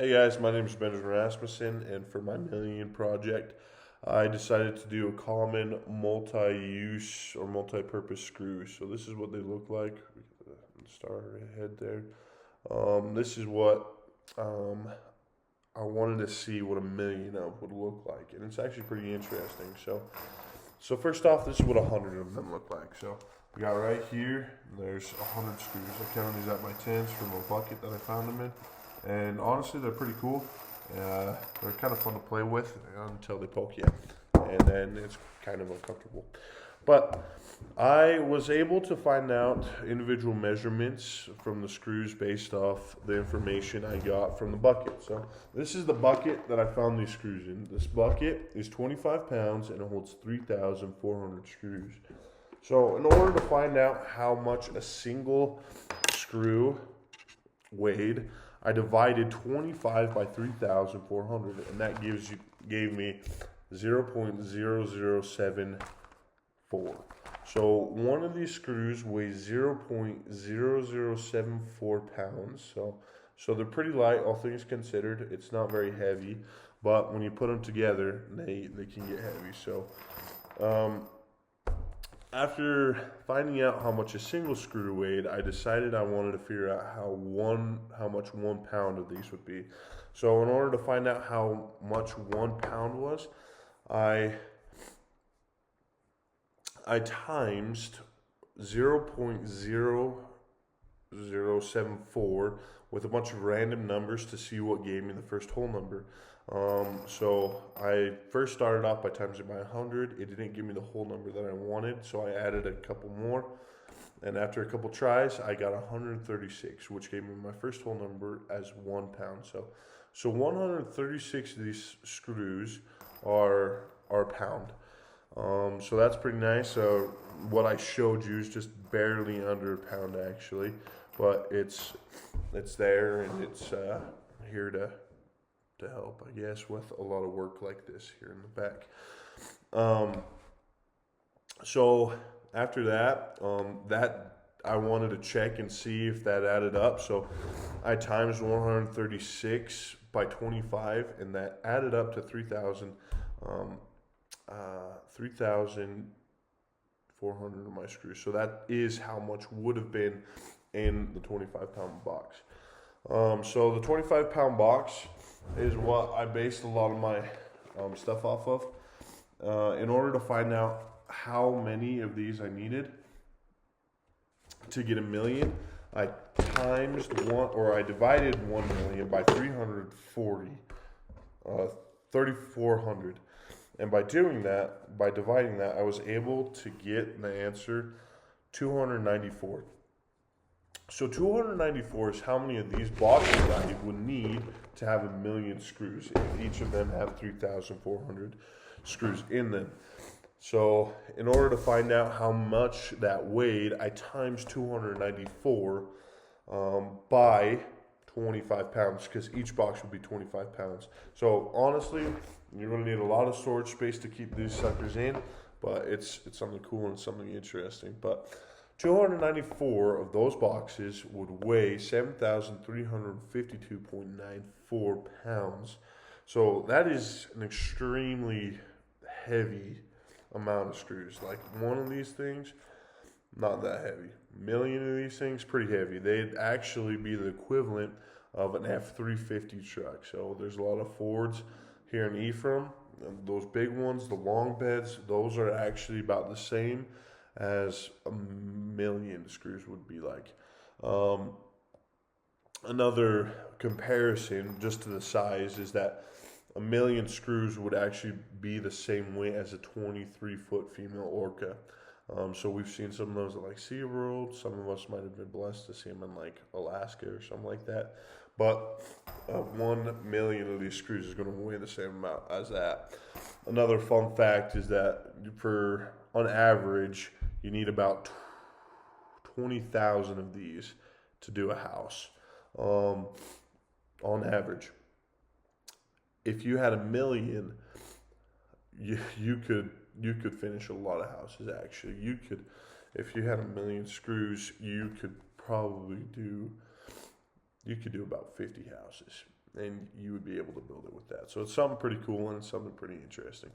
Hey guys, my name is Benjamin Rasmussen, and for my million project, I decided to do a common multi-use or multi-purpose screw. So this is what they look like. We get the star ahead there. This is what um, I wanted to see what a million of would look like, and it's actually pretty interesting. So first off, this is what 100 of them look like. So we got right here. There's 100 screws. I counted these at my tents from a bucket that I found them in. And honestly, they're pretty cool. They're kind of fun to play with until they poke you, and then it's kind of uncomfortable. But I was able to find out individual measurements from the screws based off the information I got from the bucket. So this is the bucket that I found these screws in. This bucket is 25 pounds and it holds 3,400 screws. So in order to find out how much a single screw weighed, I divided 25 by 3,400, and that gave me 0.0074. So one of these screws weighs 0.0074 pounds. So they're pretty light, all things considered. It's not very heavy, but when you put them together, they can get heavy. So after finding out how much a single screw weighed, I decided I wanted to figure out how much 1 pound of these would be. So in order to find out how much 1 pound was, I times 0.0074 with a bunch of random numbers to see what gave me the first whole number. So I first started off by timesing by 100. It didn't give me the whole number that I wanted, so I added a couple more. And after a couple tries, I got 136, which gave me my first whole number as 1 pound. So 136 of these screws are a pound. So that's pretty nice. So what I showed you is just barely under a pound actually, but it's there, and it's here to help, I guess, with a lot of work like this here in the back. So after that, that I wanted to check and see if that added up. So I times 136 by 25, and that added up to 3,400 of my screws. So that is how much would have been in the 25-pound box. So the 25-pound box is what I based a lot of my stuff off of. In order to find out how many of these I needed to get a million, I divided 1 million by 3,400. And by doing that, by dividing that, I was able to get the answer 294. So 294 is how many of these boxes I would need to have a million screws, if each of them have 3,400 screws in them. So in order to find out how much that weighed, I times 294 by 25 pounds, because each box would be 25 pounds. So honestly, you're going to need a lot of storage space to keep these suckers in, but it's something cool and something interesting. But 294 of those boxes would weigh 7,352.94 pounds. So that is an extremely heavy amount of screws. Like one of these things, not that heavy. A million of these things, pretty heavy. They'd actually be the equivalent of an F-350 truck. So there's a lot of Fords here in Ephraim. Those big ones, the long beds, those are actually about the same as a million screws would be like. Another comparison, just to the size, is that a million screws would actually be the same weight as a 23-foot female orca. So we've seen some of those at like SeaWorld. Some of us might have been blessed to see them in like Alaska or something like that. But 1 million of these screws is going to weigh the same amount as that. Another fun fact is that on average, you need about 20,000 of these to do a house, on average. If you had a million, you could finish a lot of houses. Actually, if you had a million screws, you could do about 50 houses. and you would be able to build it with that. So it's something pretty cool and it's something pretty interesting.